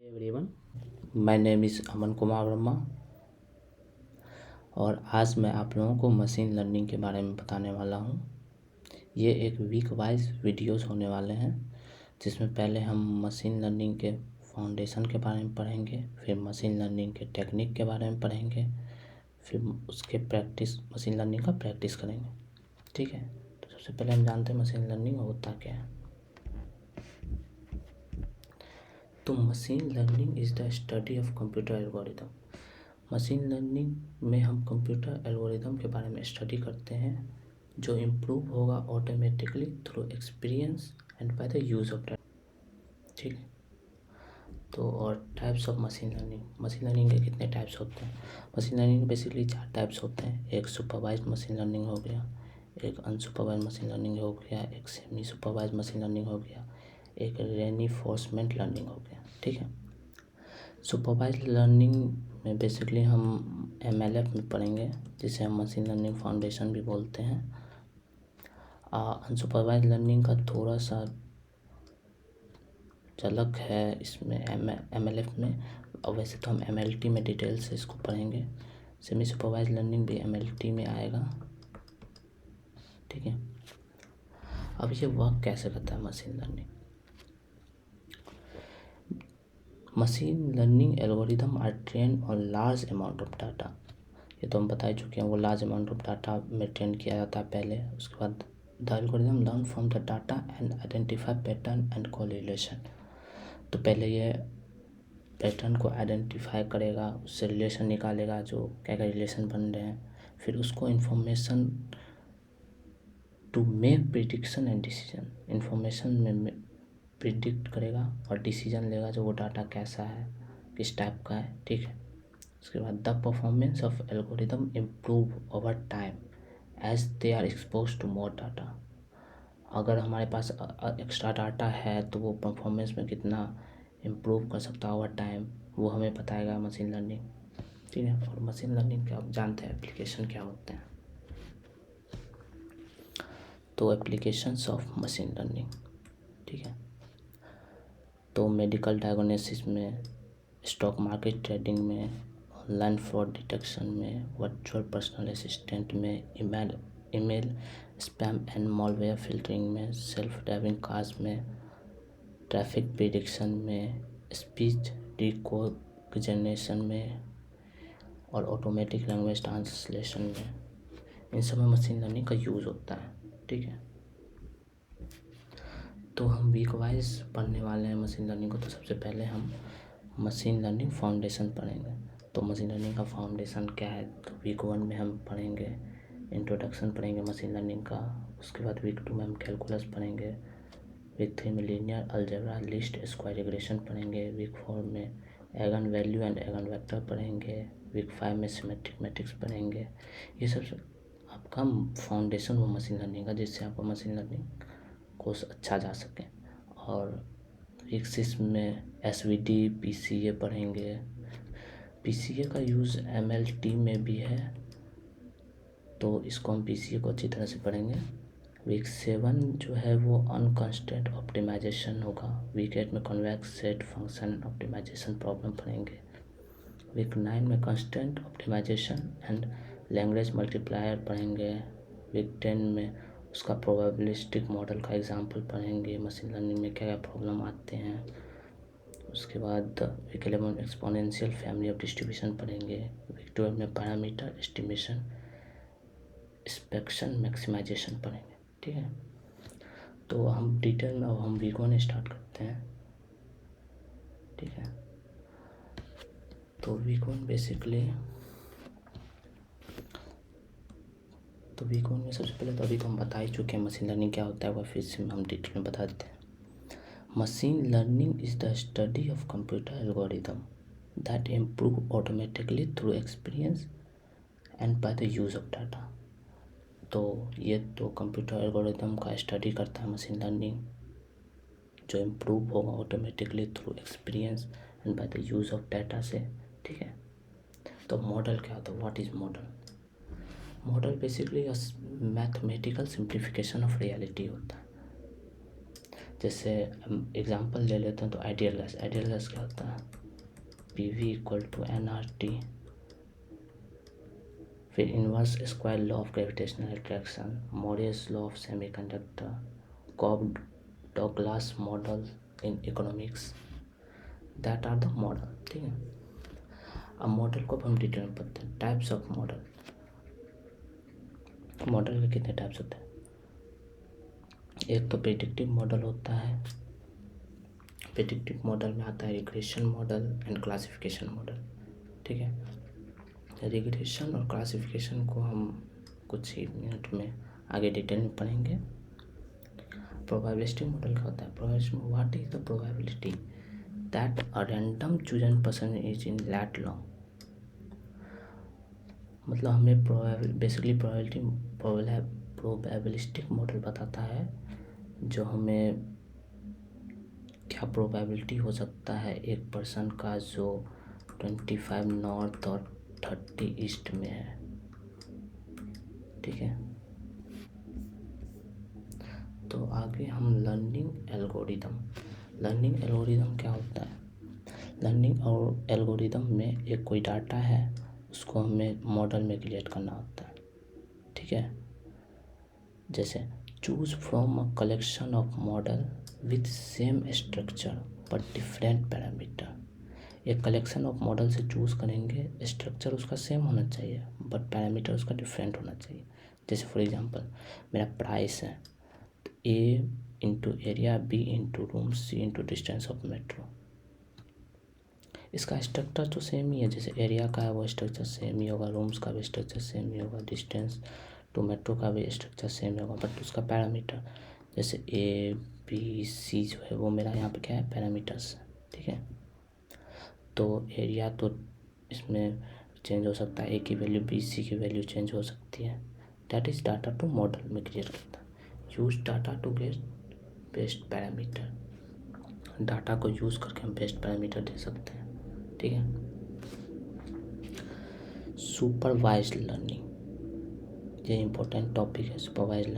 Everyone, my name is Aman Kumar Verma और आज मैं आप लोगों को मशीन लर्निंग के बारे में बताने वाला हूँ। ये एक वीक वाइज वीडियोस होने वाले हैं जिसमें पहले हम मशीन लर्निंग के फाउंडेशन के बारे में पढ़ेंगे, फिर मशीन लर्निंग के टेक्निक के बारे में पढ़ेंगे, फिर उसके प्रैक्टिस मशीन लर्निंग का प्रैक्टिस करेंगे। ठीक है, तो सबसे पहले हम जानते हैं मशीन लर्निंग होता क्या है। तो machine learning is the study of computer algorithm. Machine learning में हम कंप्यूटर एल्गोरिदम के बारे में स्टडी करते हैं जो इम्प्रूव होगा automatically through experience and by the use of data. ठीक है, तो और टाइप्स ऑफ मशीन लर्निंग के कितने टाइप्स होते हैं। मशीन लर्निंग बेसिकली 4 टाइप्स होते हैं। एक सुपरवाइज्ड मशीन लर्निंग हो गया, एक अनसुपरवाइज्ड मशीन लर्निंग हो गया, एक सेमी सुपरवाइज्ड मशीन लर्निंग हो गया, एक रेनफोर्समेंट लर्निंग हो गया। ठीक है, सुपरवाइज्ड लर्निंग में बेसिकली हम एमएलएफ में पढ़ेंगे जिसे हम मशीन लर्निंग फाउंडेशन भी बोलते हैं। अनसुपरवाइज्ड लर्निंग का थोड़ा सा झलक है इसमें एमएलएफ में, और वैसे तो हम एमएलटी में डिटेल से इसको पढ़ेंगे। सेमी सुपरवाइज्ड लर्निंग भी एमएलटी में आएगा। ठीक है, अब ये वर्क कैसे करता है machine learning. Machine learning algorithm are train on large amount of data. ये तो हम बता ही चुके हैं, वो लार्ज अमाउंट ऑफ डाटा में ट्रेन किया जाता है पहले। उसके बाद the algorithm learn from the data and identify pattern and correlation. तो पहले ये पैटर्न को आइडेंटिफाई करेगा, उससे रिलेशन निकालेगा जो क्या क्या रिलेशन बन रहे हैं, फिर उसको information to make prediction and decision. Information में प्रिडिक्ट करेगा और डिसीजन लेगा जो वो डाटा कैसा है, किस टाइप का है। ठीक है, उसके बाद the performance of algorithm improve over time as they are expose to more data. अगर हमारे पास एक्स्ट्रा डाटा है तो वो परफॉर्मेंस में कितना इम्प्रूव कर सकता है ओवर टाइम, वो हमें बताएगा मशीन लर्निंग। ठीक है, और मशीन लर्निंग के आप जानते हैं एप्लीकेशन क्या होते हैं। तो एप्लीकेशंस ऑफ मशीन लर्निंग, ठीक है, तो मेडिकल डायग्नोसिस में, स्टॉक मार्केट ट्रेडिंग में, ऑनलाइन फ्रॉड डिटेक्शन में, वर्चुअल पर्सनल असिस्टेंट में, email spam and malware filtering में, सेल्फ ड्राइविंग कार्स में, ट्रैफिक प्रिडिक्शन में, स्पीच रिकॉग्निशन में और ऑटोमेटिक लैंग्वेज ट्रांसलेशन में, इन सब में मशीन लर्निंग का यूज़ होता है। ठीक है, तो हम वीक वाइज पढ़ने वाले हैं मशीन लर्निंग को। तो सबसे पहले हम मशीन लर्निंग फाउंडेशन पढ़ेंगे। तो मशीन लर्निंग का फाउंडेशन क्या है, तो वीक 1 में हम पढ़ेंगे इंट्रोडक्शन पढ़ेंगे मशीन लर्निंग का। उसके बाद वीक 2 में हम कैलकुलस पढ़ेंगे। वीक 3 में linear algebra, list, square regression पढ़ेंगे। वीक 4 में एगन वैल्यू एंड एगन वेक्टर पढ़ेंगे। वीक 5 में सिमेट्रिक मैट्रिक्स पढ़ेंगे। ये सब आपका फाउंडेशन हो मशीन लर्निंग का, जिससे आपका मशीन लर्निंग कोर्स अच्छा जा सके। और वीक 6 में एसवीडी पीसीए पढ़ेंगे। पीसीए का यूज़ एमएलटी में भी है, तो इसको हम पीसीए को अच्छी तरह से पढ़ेंगे। वीक 7 जो है वो अनकंस्ट्रेंट ऑप्टिमाइजेशन होगा। वीक 8 में convex set function optimization problem पढ़ेंगे। वीक 9 में constraint optimization and language multiplier पढ़ेंगे। वीक 10 में उसका प्रोबेबिलिस्टिक मॉडल का एग्जांपल पढ़ेंगे, मशीन लर्निंग में क्या क्या प्रॉब्लम आते हैं। उसके बाद वीक 11 में एक्सपोनेंशियल फैमिली ऑफ डिस्ट्रीब्यूशन पढ़ेंगे। वीक 12 में पैरामीटर एस्टिमेशन इंस्पेक्शन मैक्सिमाइजेशन पढ़ेंगे। ठीक है, तो हम डिटेल में अब हम वीक 1 स्टार्ट करते हैं। ठीक है, तो वीक 1 बेसिकली, तो वीक 1 में सबसे पहले तो अभी तो हम बता ही चुके हैं मशीन लर्निंग क्या होता है, वह फिर से हम डिटेल में बता देते हैं। Machine learning is the study of computer algorithm that improve automatically through experience and by the use of data. तो ये तो कंप्यूटर एल्गोरिदम का स्टडी करता है मशीन लर्निंग, जो इम्प्रूव होगा automatically through experience and by the use of data से। ठीक है, तो मॉडल क्या होता है, what is model. Model basically mathematical simplification of reality होता है। जैसे हम एग्जांपल ले लेते हैं तो आइडियल गैस क्या होता है, PV इक्वल टू nRT। फिर inverse square law of gravitational attraction, Moore's law of semiconductor, Cobb Douglas model in economics, that are the model. ठीक है, अब मॉडल को हम डिटेल में पढ़ते हैं। टाइप्स ऑफ मॉडल के कितने टाइप्स होते हैं। एक तो प्रेडिक्टिव मॉडल होता है। प्रेडिक्टिव मॉडल में आता है regression model and classification model. ठीक है, रिग्रेशन और क्लासिफिकेशन को हम कुछ ही मिनट में आगे डिटेल में पढ़ेंगे। प्रोबेबिलिस्टिक मॉडल क्या होता है, what is the probability that a random chosen person is in lat long. मतलब हमें बेसिकली प्रोबेबिलिस्टिक मॉडल बताता है जो हमें क्या प्रोबेबिलिटी हो सकता है एक पर्सन का जो 25 नॉर्थ और 30 ईस्ट में है। ठीक है, तो आगे हम लर्निंग एल्गोरिदम क्या होता है। लर्निंग और एल्गोरिदम में एक कोई डाटा है, उसको हमें मॉडल में क्रिएट करना होता है। ठीक है, जैसे choose from a collection of model with same structure but different parameter. एक कलेक्शन ऑफ मॉडल से चूज़ करेंगे, स्ट्रक्चर उसका सेम होना चाहिए बट पैरामीटर उसका डिफरेंट होना चाहिए। जैसे फॉर एग्जांपल मेरा प्राइस है तो A into area, B into room, C into distance of metro. इसका स्ट्रक्चर तो सेम ही है, जैसे एरिया का है वो स्ट्रक्चर सेम ही होगा, रूम्स का भी स्ट्रक्चर सेम ही होगा, डिस्टेंस टू मेट्रो का भी स्ट्रक्चर सेम ही होगा, बट उसका पैरामीटर जैसे ABC जो है वो मेरा यहाँ पे क्या है, पैरामीटर्स। ठीक है, तो एरिया तो इसमें चेंज हो सकता है, A की वैल्यू B, C की वैल्यू चेंज हो सकती है। That is data to model में क्रिएट करता है। Use data to get best parameter. Data को यूज़ करके हम बेस्ट पैरामीटर दे सकते हैं। ठीक है, सुपरवाइज्ड लर्निंग, ये इम्पोर्टेंट टॉपिक है। सुपरवाइज्ड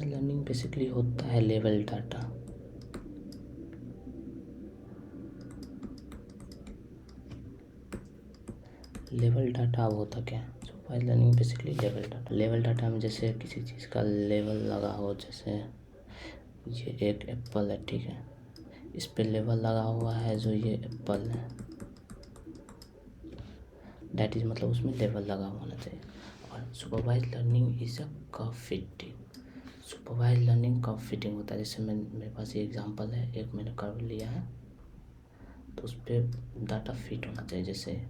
लर्निंग बेसिकली होता है लेवल डाटा। लेवल डाटा अब होता क्या है, supervised learning basically level data में जैसे किसी चीज़ का लेवल लगा हो, जैसे ये एक एप्पल है। ठीक है, इस पे लेवल लगा हुआ है जो ये एप्पल है, दैट इज़ मतलब उसमें लेवल लगा होना चाहिए। और supervised learning is a curve fitting. Supervised learning curve fitting होता है। जैसे मेरे पास ये एग्जांपल है, एक मैंने कर्व लिया है तो उस पर डाटा फिट होना चाहिए। जैसे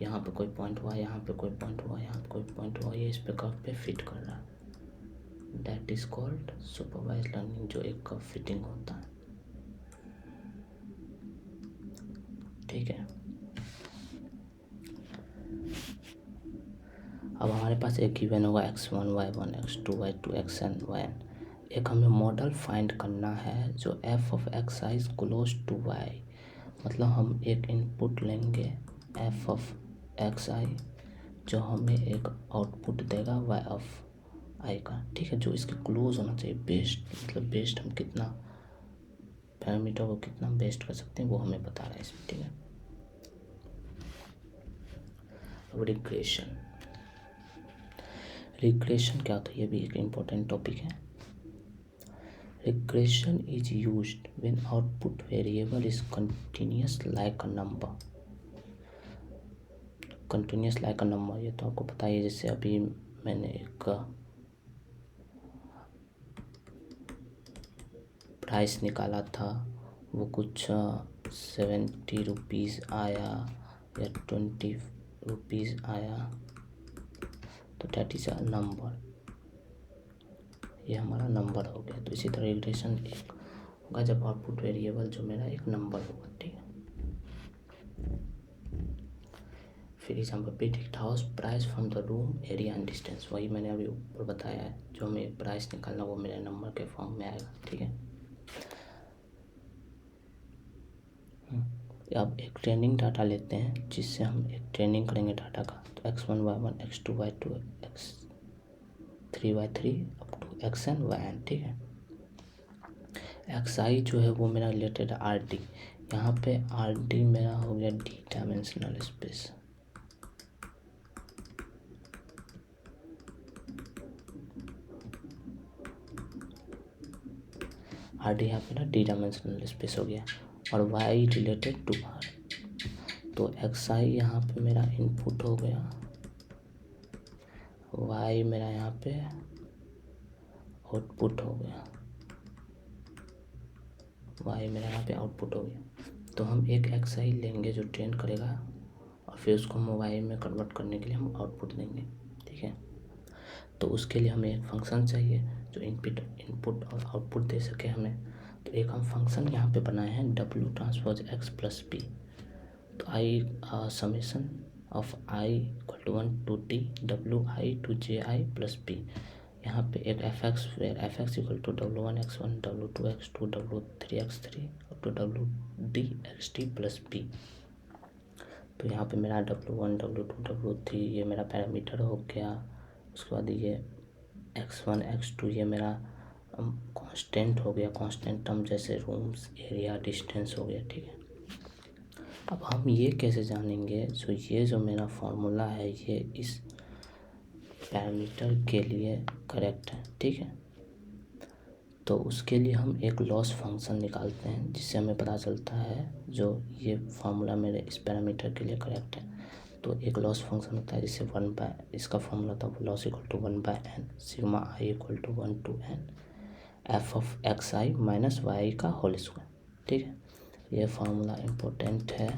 यहाँ पे कोई पॉइंट हुआ, यहाँ पे कोई पॉइंट हुआ, यहाँ पे कोई पॉइंट हुआ, ये इस पे कर्व पे फिट कर रहा है। That is called supervised learning, जो एक कर्व फिटिंग होता है। ठीक है, अब हमारे पास एक गिवन होगा x1 y1 x2 y2 xn yn। एक हमें मॉडल फाइंड करना है जो f of x i is close to y। मतलब हम एक इनपुट लेंगे f ऑफ x i जो हमें एक आउटपुट देगा y ऑफ i का। ठीक है, जो इसके क्लोज होना चाहिए, बेस्ट, मतलब बेस्ट हम कितना पैरामीटर को कितना बेस्ट कर सकते हैं वो हमें बता रहा है इसमें। ठीक है, अब रिग्रेशन क्या होता है, ये भी एक इम्पोर्टेंट टॉपिक है। Regression is used when output variable is continuous like a number. Continuous like a number, ये तो आपको पता ही है। जैसे अभी मैंने एक प्राइस निकाला था, वो कुछ 70 रुपीज़ आया या 20 रुपीज़ आया, तो दैट इज़ अ नंबर, ये हमारा नंबर हो गया। तो इसी तरह रिग्रेशन एक होगा जब आउटपुट वेरिएबल जो मेरा एक नंबर होगा। ठीक है, फिर example predict house price from the room area and distance, वही मैंने अभी ऊपर बताया है, जो हमें प्राइस निकालना वो मेरे नंबर के फॉर्म में आएगा। ठीक है, अब एक ट्रेनिंग डाटा लेते हैं जिससे हम एक ट्रेनिंग करेंगे डाटा का। तो x1 y1 x2 y2 x3 y3 up to xn yn। ठीक है, एक्स आई जो है वो मेरा रिलेटेड आर डी, यहाँ पे आर डी मेरा हो गया D dimensional space. R D यहाँ पे ना डी डायमेंशनल स्पेस हो गया, और वाई रिलेटेड टू आर। तो एक्स आई यहाँ पे मेरा इनपुट हो गया, वाई मेरा यहाँ पे आउटपुट हो गया, वाई मेरा यहाँ पे आउटपुट हो गया। तो हम एक एक्स आई लेंगे जो ट्रेन करेगा, और फिर उसको हम वाई में कन्वर्ट करने के लिए हम आउटपुट देंगे, ठीक है। तो उसके लिए हमें एक फंक्शन चाहिए जो इनपुट और आउटपुट दे सके हमें। तो एक हम फंक्शन यहाँ पे बनाए हैं W transpose X plus P. तो I summation of I equal to 1 to t W I to J I plus P. यहाँ पे एक F X, where F X equal to W1 x1 W2 x2 W3 x3 to W_d_x_t plus P. तो यहाँ पे मेरा W1 W2 W3 ये मेरा parameter हो गया। उसके बाद ये x1 x2 ये मेरा कांस्टेंट हो गया, कांस्टेंट टर्म जैसे रूम्स, एरिया, डिस्टेंस हो गया, ठीक है। अब हम ये कैसे जानेंगे, सो ये जो मेरा फॉर्मूला है ये इस पैरामीटर के लिए करेक्ट है, ठीक है। तो उसके लिए हम एक लॉस फंक्शन निकालते हैं जिससे हमें पता चलता है जो ये फार्मूला मेरे इस पैरामीटर के लिए करेक्ट है। तो एक लॉस फंक्शन होता है जिससे इसका फॉर्मूला था loss equal to 1/n sigma i equal to 1 to n f of x i minus y का होल स्क्वायर, ठीक है। ये फार्मूला इम्पोर्टेंट है,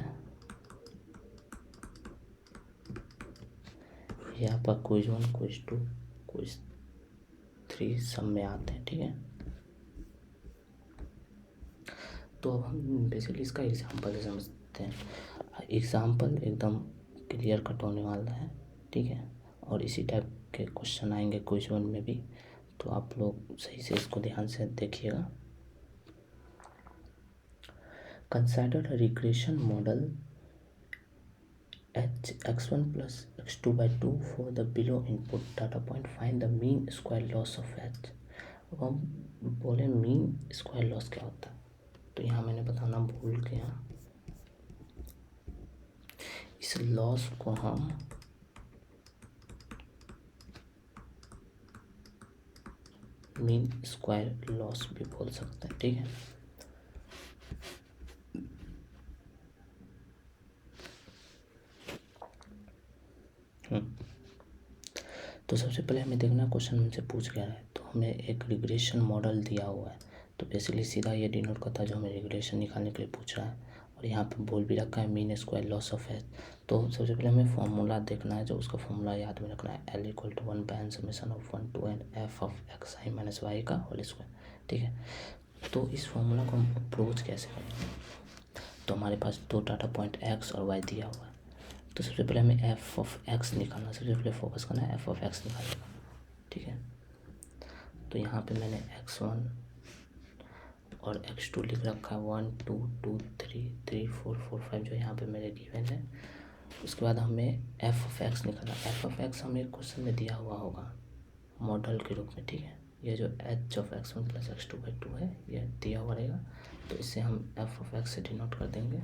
ये आपका क्विज 1 क्विज 2 क्विज 3 सब में आते हैं, ठीक है। तो अब हम बेसिकली इसका एग्जांपल से समझते हैं। एग्जांपल एकदम क्लियर कट होने वाला है, ठीक है। और इसी टाइप के क्वेश्चन आएंगे क्विज 1 में भी, तो आप लोग सही से इसको ध्यान से देखिएगा। Consider a regression model x1 plus x2/2 for the below input data point, find the mean square loss of h। अब हम बोले मीन स्क्वायर लॉस क्या होता है, तो यहाँ मैंने बताना भूल गया। इस लॉस को हम मीन स्क्वायर लॉस भी बोल सकते हैं, ठीक है। तो सबसे पहले हमें देखना क्वेश्चन हमसे पूछ गया है, तो हमें एक रिग्रेशन मॉडल दिया हुआ है। तो बेसिकली सीधा ये डिनोट करता है जो हमें रिग्रेशन निकालने के लिए पूछ रहा है, और यहाँ पे बोल भी रखा है mean square loss of H. तो सबसे पहले हमें फॉर्मूला देखना है, जो उसका फॉर्मूला याद में रखना है L equal to 1/n summation of 1 to n f of x i minus y का होल स्क्वायर, ठीक है। तो इस फॉर्मूला को हम अप्रोच कैसे करेंगे, तो हमारे पास दो डाटा पॉइंट एक्स और वाई दिया हुआ है। तो सबसे पहले हमें एफ ऑफ एक्स निकालना, सबसे पहले फोकस करना है एफ ऑफ एक्स निकालने का, ठीक है। तो यहाँ पे मैंने x1 और x2 लिख रखा है, 1 2 2 3 3 4 4 5 जो यहाँ पे मेरे गिवन है। उसके बाद हमें एफ ऑफ एक्स निकालना। एफ ऑफ एक्स हमें क्वेश्चन में दिया हुआ होगा मॉडल के रूप में, ठीक है। ये जो H of x1 plus x2/2 है ये दिया हुआ रहेगा, तो इससे हम एफ ऑफ एक्स से डिनोट कर देंगे।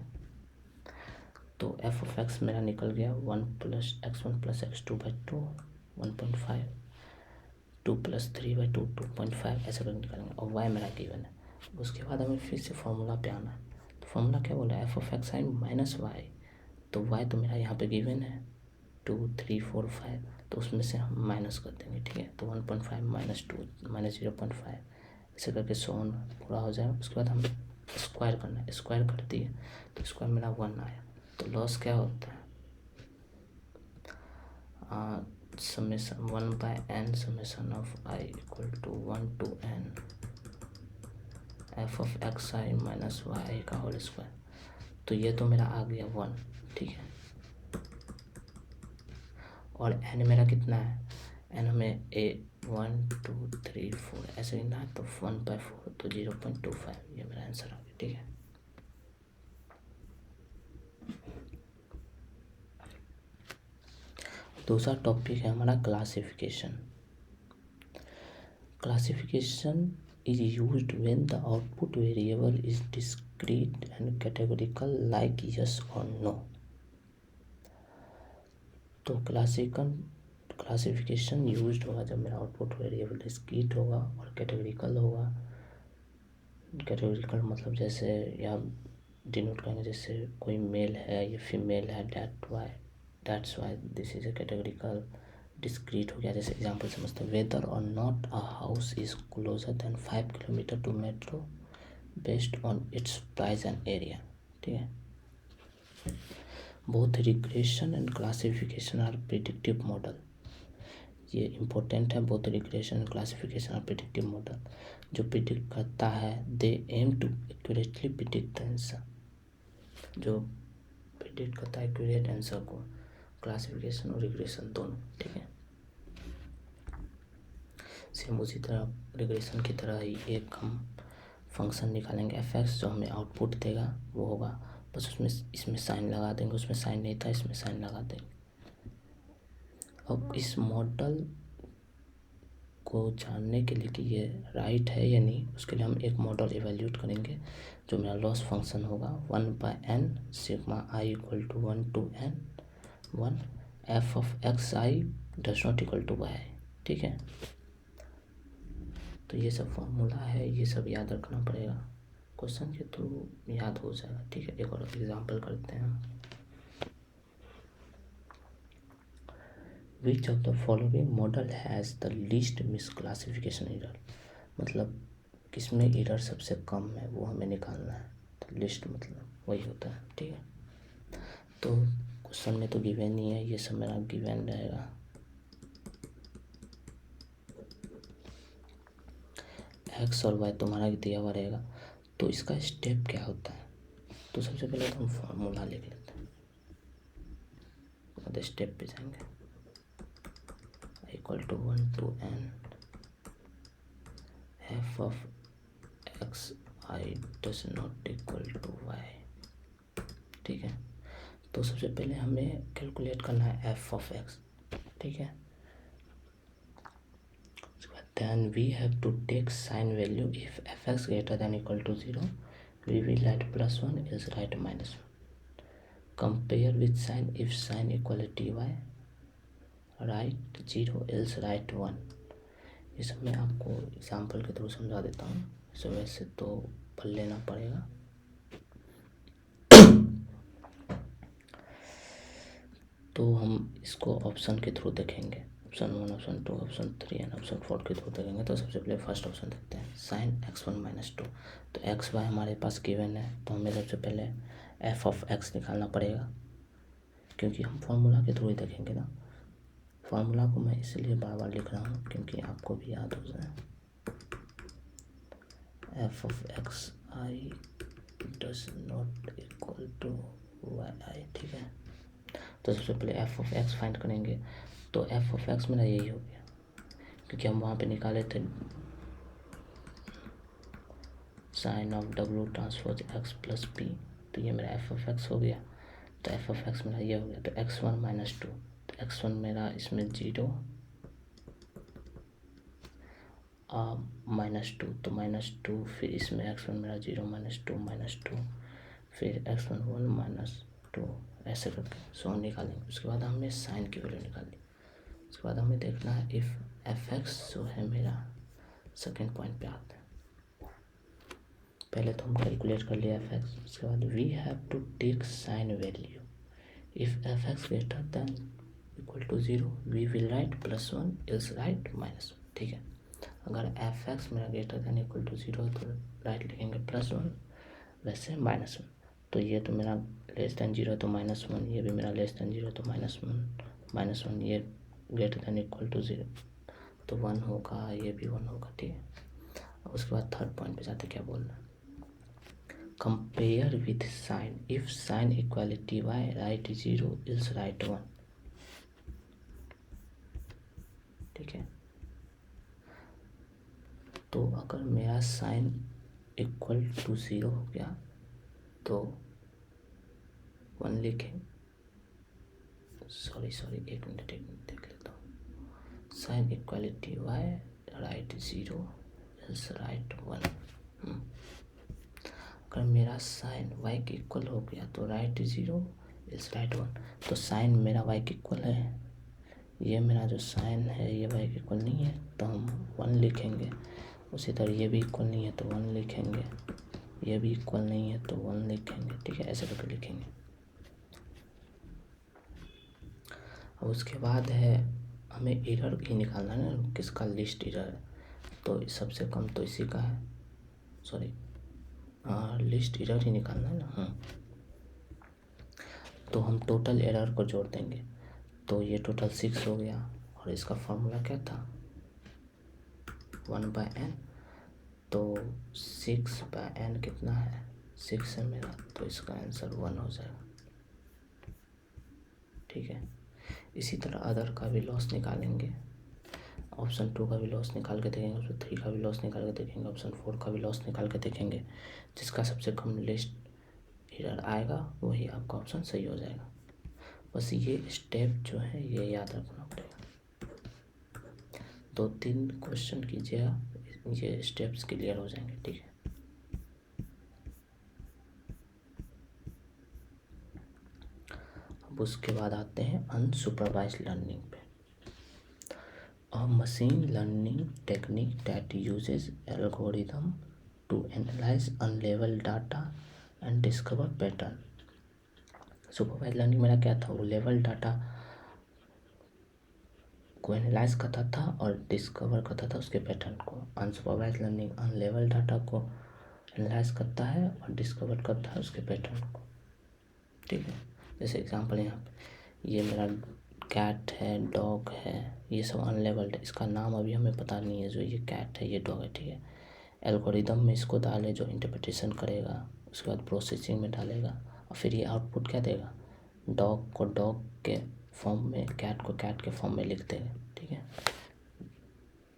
तो एफ ऑफ एक्स मेरा निकल गया 1 plus x1 plus x2/2 1.5 2 plus 3/2 2.5 ऐसे करके निकालेंगे, और वाई मेरा गिवन है। उसके बाद हमें फिर से फॉर्मूला पे आना है। तो फॉर्मूला क्या बोला है, f of x i minus y. तो वाई तो मेरा यहाँ पे गिवन है 2 3 4 5, तो उसमें से हम माइनस कर देंगे, ठीक है। तो 1.5 माइनस 2 माइनस 0.5 ऐसे करके 100 पूरा हो जाएगा। उसके बाद हम स्क्वायर करना है, स्क्वायर कर दिए तो स्क्वायर मेरा 1 आया। तो लॉस क्या होता है, summation 1/n summation of I equal to 1 to n f of x i minus y का होल स्क्वायर। तो ये तो मेरा आ गया 1, ठीक है। और n मेरा कितना है, n हमें 1 2 3 4 ऐसे लिखना है, तो 1/4 तो 0.25 ये मेरा आंसर आ गया, ठीक है। दूसरा टॉपिक है हमारा classification. Classification is used when the output variable is discrete and categorical like yes or no। तो क्लासिफिकेशन यूज्ड होगा जब मेरा आउटपुट वेरिएबल डिस्क्रीट होगा और कैटेगरिकल होगा। कैटेगरिकल मतलब जैसे या डिनोट करेंगे, जैसे कोई मेल है या फीमेल है, that's why this is a categorical. Discrete हो गया, जैसे एग्जांपल समझते हैं, वेदर और not a house is closer than 5 kilometre to metro based on its price and area. ठीक है। Both regression and classification are predictive model. ये important है। Both regression and classification are predictive model. जो predict करता है they aim to accurately predict the answer. जो predict करता है एक्यूरेट आंसर को, क्लासिफिकेशन और रिग्रेशन दोनों। ठीक है। सेम उसी तरह रिग्रेशन की तरह ही एक हम फंक्शन निकालेंगे एफ(x) जो हमें आउटपुट देगा वो होगा, बस उसमें इसमें साइन लगा देंगे, उसमें साइन नहीं था इसमें साइन लगा देंगे। अब इस मॉडल को जानने के लिए कि ये राइट है या नहीं, उसके लिए हम एक मॉडल इवेल्यूट करेंगे जो मेरा लॉस फंक्शन होगा 1/n sigma i equal to 1 to n 1 f(xi) does not equal to y। ठीक है। तो ये सब फॉर्मूला है, ये सब याद रखना पड़ेगा, क्वेश्चन के थ्रू याद हो जाएगा। ठीक है। एक और एग्जांपल करते हैं हम। Which of the following model has the least misclassification error. मतलब किसमें एरर सबसे कम है वो हमें निकालना है। तो लिस्ट मतलब वही होता है। ठीक है। तो क्वेश्चन में तो गिवन ही है, ये सब मेरा गिवन रहेगा। एक्स और वाई तुम्हारा दिया हुआ रहेगा। तो इसका स्टेप क्या होता है, तो सबसे पहले तो हम फॉर्मूला लिख लेते हैं, बाद स्टेप पे जाएंगे। Equal to 1 to n f(xi) does not equal to y। ठीक है। तो सबसे पहले हमें कैलकुलेट करना है f(x). ठीक है। Then we have to take sign value. If f(x) greater than equal to 0, we will write +1, else write -1. Compare with sign. If sign equality y, write 0, else write 1. ये सब मैं आपको एग्जाम्पल के through समझा देता हूँ, सो वैसे तो पढ़ लेना पड़ेगा। तो हम इसको ऑप्शन के थ्रू देखेंगे, option 1, option 2, option 3 and option 4 के थ्रू देखेंगे। तो सबसे पहले फर्स्ट ऑप्शन देखते हैं, साइन x1 - 2। तो एक्स वाई हमारे पास गिवन है, तो हमें सबसे पहले f(x) निकालना पड़ेगा, क्योंकि हम फॉर्मूला के थ्रू ही देखेंगे ना। फार्मूला को मैं इसलिए बार बार लिख रहा हूँ क्योंकि आपको भी याद हो जाए। f(xi) does not equal to y। ठीक है। तो सबसे पहले f(x) फाइंड करेंगे। तो f(x) मेरा यही हो गया, क्योंकि हम वहाँ पे निकाले थे sign of w transpose x plus p। तो ये मेरा f(x) हो गया। तो f(x) मेरा ये हो गया। तो x1 - 2, तो x1 मेरा इसमें 0 -2, तो -2, फिर इसमें x1 मेरा 0 -2 -2, फिर x1 1 -2, ऐसे करके 100 निकालेंगे। उसके बाद हमने साइन की वैल्यू निकाली। उसके बाद हमें देखना है इफ़ f(x) जो है मेरा सेकेंड पॉइंट पे आता है। पहले तो हम कैलकुलेट कर लिया f(x), उसके बाद we have to take sign value. If f(x) greater than equal to 0, we will write +1, else write -1। ठीक है। अगर f(x) मेरा ग्रेटर दैन इक्वल टू 0 है तो राइट लिखेंगे +1, वैसे -1। तो ये तो मेरा लेस दैन 0 तो -1, ये भी मेरा लेस दैन 0 तो -1, ये ग्रेटर दैन इक्वल टू 0 तो 1 होगा, ये भी 1 होगा। ठीक है। अब उसके बाद थर्ड पॉइंट पे जाते क्या बोल रहे हैं, compare with sign. If sign equality y, write 0, else write 1। ठीक है। तो अगर मेरा साइन इक्वल टू 0 हो गया तो 1 लिखें। सॉरी एक मिनट देख लेता हूँ। Sign equality y, write 0, is write 1। अगर मेरा साइन y के इक्वल हो गया तो राइट 0 इज राइट 1। तो साइन मेरा y के इक्वल है, ये मेरा जो साइन है ये y के इक्वल नहीं है तो हम 1 लिखेंगे। उसी तरह ये भी इक्वल नहीं है तो 1 लिखेंगे, ये भी इक्वल नहीं है तो 1 लिखेंगे। ठीक है, ऐसे करके लिखेंगे। अब उसके बाद है हमें एरर ही निकालना है ना, किसका लिस्ट एरर है। तो सबसे कम तो इसी का है, सॉरी लिस्ट एरर ही निकालना है ना। हाँ, तो हम टोटल एरर को जोड़ देंगे। तो ये टोटल 6 हो गया और इसका फॉर्मूला क्या था 1/n। तो 6/n कितना है 6 है मेरा, तो इसका आंसर 1 हो जाएगा। ठीक है, इसी तरह अदर का भी लॉस निकालेंगे। ऑप्शन 2 का भी लॉस निकाल के देखेंगे, ऑप्शन 3 का भी लॉस निकाल के देखेंगे, ऑप्शन 4 का भी लॉस निकाल के देखेंगे। जिसका सबसे कम लिस्ट एरर आएगा वही आपका ऑप्शन सही हो जाएगा। बस ये स्टेप जो है ये याद रखना पड़ेगा। 2-3 क्वेश्चन कीजिएगा, ये स्टेप्स क्लियर हो जाएंगे। ठीक है, अब उसके बाद आते हैं अनसुपरवाइज्ड लर्निंग पे। A machine learning technique that uses algorithm to analyze unlabeled data and discover pattern। Supervise learning मेरा क्या था, वो लेवल डाटा को एनालाइज करता था और डिस्कवर करता था उसके पैटर्न को। अनसुपरवाइज लर्निंग अनलेवल डाटा को एनालाइज करता है और डिस्कवर करता है उसके पैटर्न को। ठीक है, जैसे एग्जांपल यहाँ पे ये मेरा कैट है, डॉग है, ये सब अनलेबल्ड है। इसका नाम अभी हमें पता नहीं है, जो ये कैट है ये डॉग है। ठीक है, एल्गोरिदम में इसको डाले जो इंटरप्रिटेशन करेगा, उसके बाद प्रोसेसिंग में डालेगा और फिर ये आउटपुट क्या देगा, डॉग को डॉग के फॉर्म में, कैट को कैट के फॉर्म में लिख देगा। ठीक है,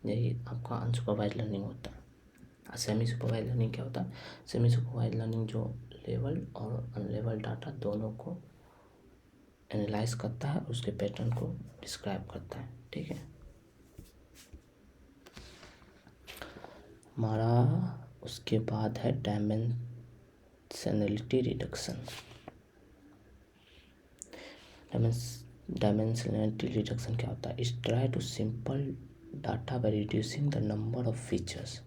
यही आपका अनसुपरवाइज लर्निंग होता है। सेमी सुपरवाइज लर्निंग क्या होता है, सेमी सुपरवाइज लर्निंग जो लेवल और अनलेवल डाटा दोनों को एनालाइज करता है, उसके पैटर्न को डिस्क्राइब करता है। ठीक है, हमारा उसके बाद है डायमेंशनलिटी रिडक्शन। डायमेंशनलिटी रिडक्शन क्या होता है, इस try to simple data by reducing the number of features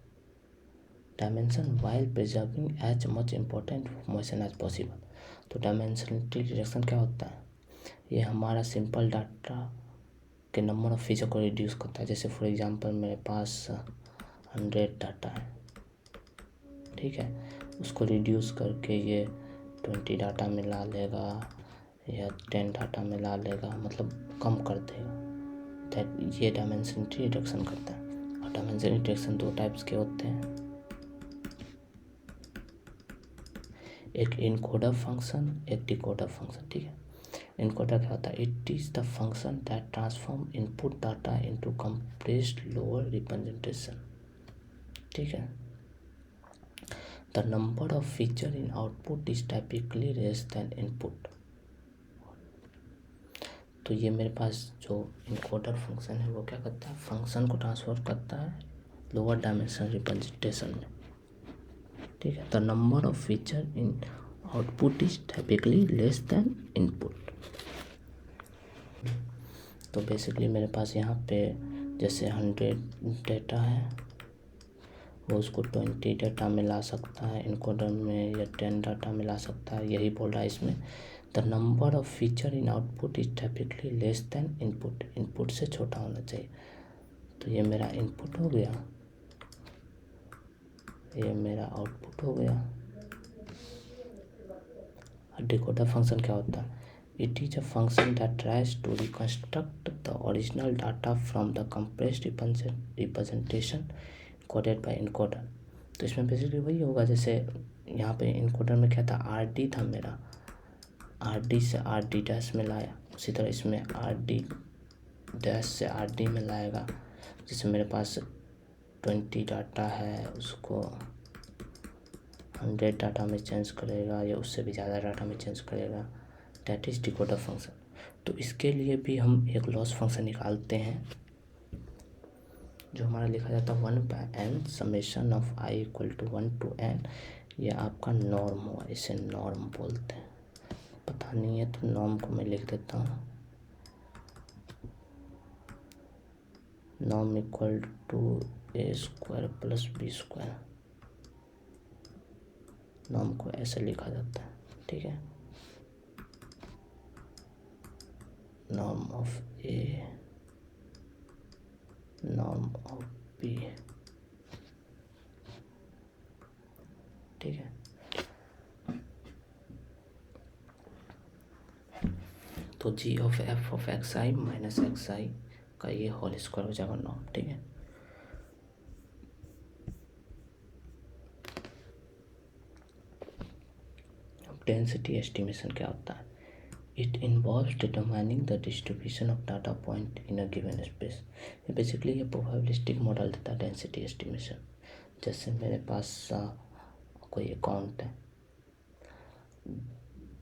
dimension while preserving as much important information as possible. तो डायमेंशनलिटी रिडक्शन क्या होता है, ये हमारा सिंपल डाटा के नंबर ऑफ फीचर को रिड्यूस करता है। जैसे फॉर एग्जांपल मेरे पास 100 डाटा है, ठीक है, उसको रिड्यूस करके ये 20 डाटा में ला लेगा या 10 डाटा में ला लेगा, मतलब कम कर देगा। दैट ये डायमेंशनलिटी रिडक्शन करता है। और डायमेंशनलिटी रिडक्शन 2 टाइप्स के होते हैं, एक इनकोडर फंक्शन, एक डिकोडर फंक्शन। ठीक है, इनकोडर क्या होता है, it is the function that transform input data into compressed lower representation. ठीक है, the number of feature in output is typically less than input. तो ये मेरे पास जो इनकोडर फंक्शन है वो क्या करता है, फंक्शन को ट्रांसफर करता है लोअर डायमेंशन रिप्रेजेंटेशन में। ठीक है, the number of feature in output is typically less than input. तो बेसिकली मेरे पास यहाँ पे जैसे 100 डेटा है, वो उसको 20 डाटा में ला सकता है इनकोडर में, या 10 डाटा में ला सकता है। यही बोल रहा है इसमें, the number of feature in output is typically less than input, input से छोटा होना चाहिए। तो ये मेरा इनपुट हो गया, ये मेरा आउटपुट हो गया। डिकोडर फंक्शन क्या होता है, it is a function that tries to reconstruct the original data from the compressed representation coded by encoder. तो इसमें बेसिकली वही होगा, जैसे यहाँ पे इनकोडर में क्या था, आर डी था मेरा, आर डी से आर डी डैश में लाया, उसी तरह इसमें आर डी डैश से आर डी में लाएगा। जैसे मेरे पास 20 डाटा है, उसको 100 डाटा में चेंज करेगा या उससे भी ज़्यादा डाटा में चेंज करेगा, दैट इज़ डिकोडर फंक्शन। तो इसके लिए भी हम एक लॉस फंक्शन निकालते हैं, जो हमारा लिखा जाता है 1/n summation of i equal to 1 to n, ये आपका नॉर्म हुआ, इसे नॉर्म बोलते हैं। पता नहीं है तो नॉर्म को मैं लिख देता हूँ, norm equal to a² + b²। Norm को ऐसे लिखा जाता है, ठीक है, norm of a norm of b, ठीक है। तो g of f of xi minus xi का ये होल स्क्वायर हो जाएगा नॉर्म, ठीक है। डेंसिटी एस्टिमेशन क्या होता है? It involves determining the distribution of data point in a given space. ये बेसिकली ये प्रोबेबिलिस्टिक मॉडल देता है डेंसिटी एस्टिमेशन। जैसे मेरे पास कोई अकाउंट है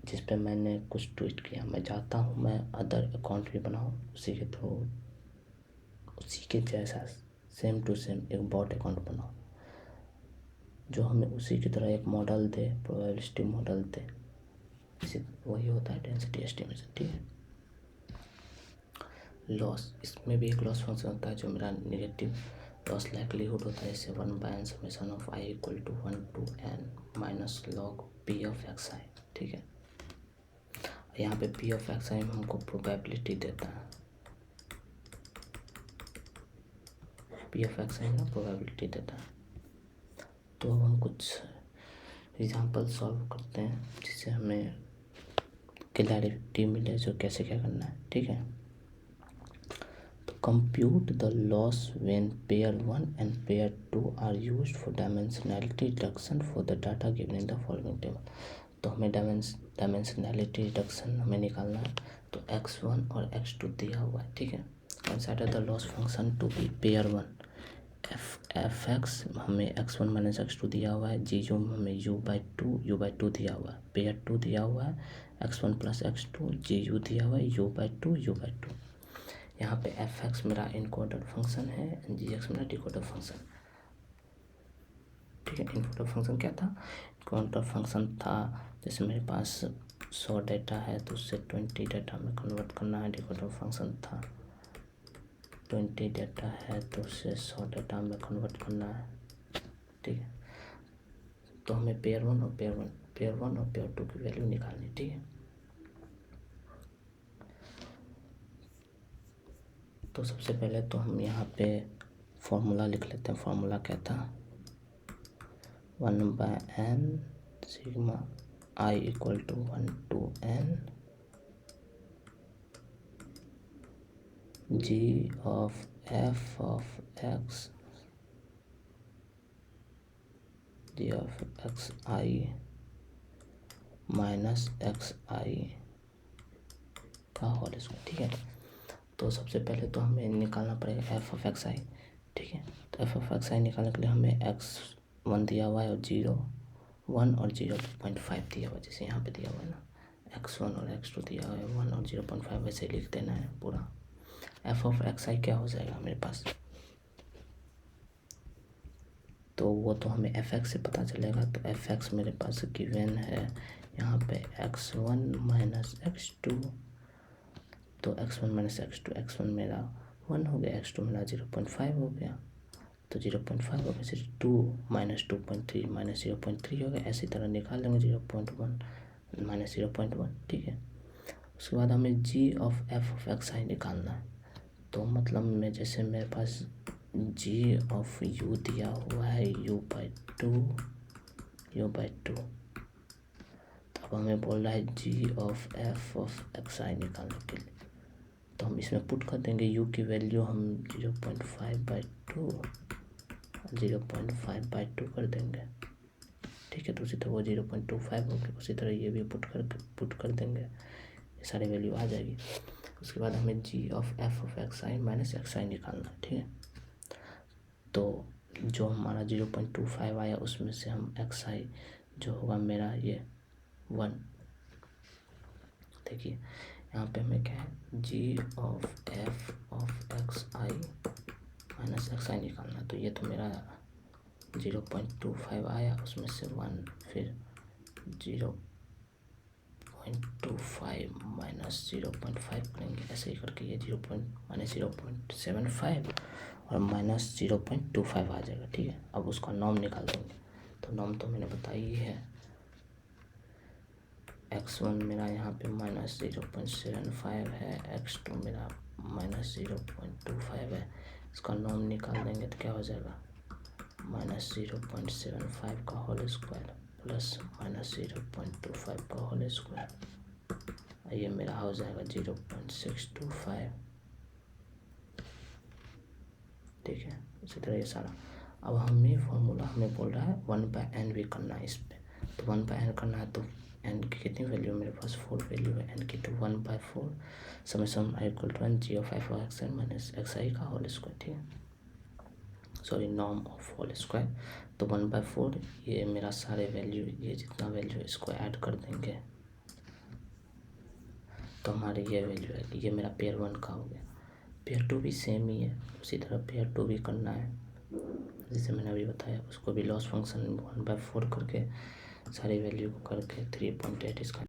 जिस पे मैंने कुछ ट्वीट किया, मैं चाहता हूँ मैं अदर अकाउंट भी बनाऊँ उसी के थ्रू, उसी के जैसा सेम टू सेम एक बॉट अकाउंट बनाऊँ जो हमें उसी की तरह एक मॉडल दे, प्रोबेबिलिस्टिक मॉडल दे, इसी वही होता है डेंसिटी एस्टिमेशन, ठीक है। लॉस, इसमें भी एक लॉस फंक्शन होता है जो मेरा नेगेटिव लॉस लाइक्लीहुड होता है, इससे 1/n summation of i equal to 1 to n minus log p of xi, ठीक है। यहाँ पे p ऑफ xi हमको प्रोबेबिलिटी देता है, p ऑफ xi ना प्रोबेबिलिटी देता है। तो अब हम कुछ एग्जांपल सॉल्व करते हैं जिससे हमें क्लैरिटी मिले जो कैसे क्या करना है, ठीक है। तो compute the loss when pair 1 and pair 2 are used for dimensionality reduction for the data given in the following table. तो हमें डायमेंशनैलिटी रिडक्शन हमें निकालना है। तो x1 और x2 दिया हुआ है, ठीक है। Consider the loss function to be pair 1 f x, हमें x1 माइनस x2 दिया हुआ है, जी जो हमें u/2 दिया हुआ है, पेयर 2 दिया हुआ है x1 + x2, जी यू दिया हुआ है u/2। यहाँ पे एफ एक्स मेरा इनकोडर फंक्शन है, जी एक्स मेरा डिकोडर फंक्शन, ठीक है। इनकोडर फंक्शन क्या था? इनकोडर फंक्शन था जैसे मेरे पास 100 डेटा है तो उससे 20 डेटा में कन्वर्ट करना है। डिकोडर फंक्शन था 20 डेटा है तो उससे 100 डेटा में कन्वर्ट करना है, ठीक है। तो हमें पेयर 1 और पेयर 2 की वैल्यू निकालनी, ठीक है। तो सबसे पहले तो हम यहाँ पे फॉर्मूला लिख लेते हैं। फॉर्मूला क्या था? 1/n sigma i equal to 1 to n g of f of x xi minus xi का होल स्क्वायर, ठीक है। तो सबसे पहले तो हमें निकालना पड़ेगा f ऑफ xi, ठीक है। तो f ऑफ xi निकालने के लिए हमें x1 दिया हुआ है और 0.1 और 0.5 दिया हुआ है, जैसे यहाँ पे दिया हुआ है ना, x1 और x2 दिया हुआ है 1 और 0.5, वैसे लिख देना है पूरा। f ऑफ xi क्या हो जाएगा मेरे पास? तो वो तो हमें fx से पता चलेगा। तो fx मेरे पास गिवन है यहाँ पे x1 माइनस x2, तो x1 माइनस x2 मेरा 1 हो गया, x2 मेरा 0.5 हो गया, तो 0.5 हो गया, 2 माइनस 2.3 माइनस 0.3 हो गया। ऐसी तरह निकाल लेंगे 0.1 माइनस 0.1, ठीक है। उसके बाद हमें g of f of xi निकालना है। तो मतलब में जैसे मेरे पास g ऑफ u दिया हुआ है u/2, तो अब हमें बोल रहा है g of f of xi निकालने के लिए। तो हम इसमें पुट कर देंगे u की वैल्यू हम 0.5/2 कर देंगे, ठीक है। तो उसी तरह वो 0.25 हो गया, उसी तरह ये भी पुट कर देंगे, ये सारी वैल्यू आ जाएगी। उसके बाद हमें g of f of xi minus xi निकालना है, ठीक है। तो जो हमारा 0.25 आया उसमें से हम xi जो होगा मेरा ये 1, देखिए यहाँ पे हमें क्या है, g of f of xi minus X I निकालना। तो ये तो मेरा 0.25 आया, उसमें से 1, फिर 0.25 माइनस 0.5 करेंगे, ऐसे ही करके ये माइनस 0.75 और माइनस 0.25 आ जाएगा। ठीक है, अब उसका नॉर्म निकाल देंगे। तो नॉर्म तो मैंने बताई ही है, x1 मेरा यहाँ पे माइनस 0.75 है, x2 मेरा माइनस 0.25 है। इसका नॉर्म निकाल देंगे तो क्या हो जाएगा, माइनस 0.75 का होल स्क्वायर प्लस माइनस 0.25 का होल स्क्वायर, ये मेरा हो जाएगा 0.625। ठीक है, इसी तरह ये सारा। अब हमें फॉर्मूला हमें बोल रहा है 1/n भी करना है इस पर। तो 1/n करना है तो n की कितनी वैल्यू, मेरे पास 4 वैल्यू है n की, तो 1/4 summation i equal to n g(5)(x n minus X I का होल स्क्वायर। ठीक है, sorry, norm of whole square. तो 1/4 ये मेरा सारे वैल्यू, ये जितना वैल्यू है इसको ऐड कर देंगे तो हमारे ये वैल्यू है। ये मेरा पेयर 1 का हो गया। पेयर 2 भी सेम ही है, उसी तरह पेयर 2 भी करना है जैसे मैंने अभी बताया। उसको भी लॉस फंक्शन 1/4 करके सारी वैल्यू को करके 3.8 इसका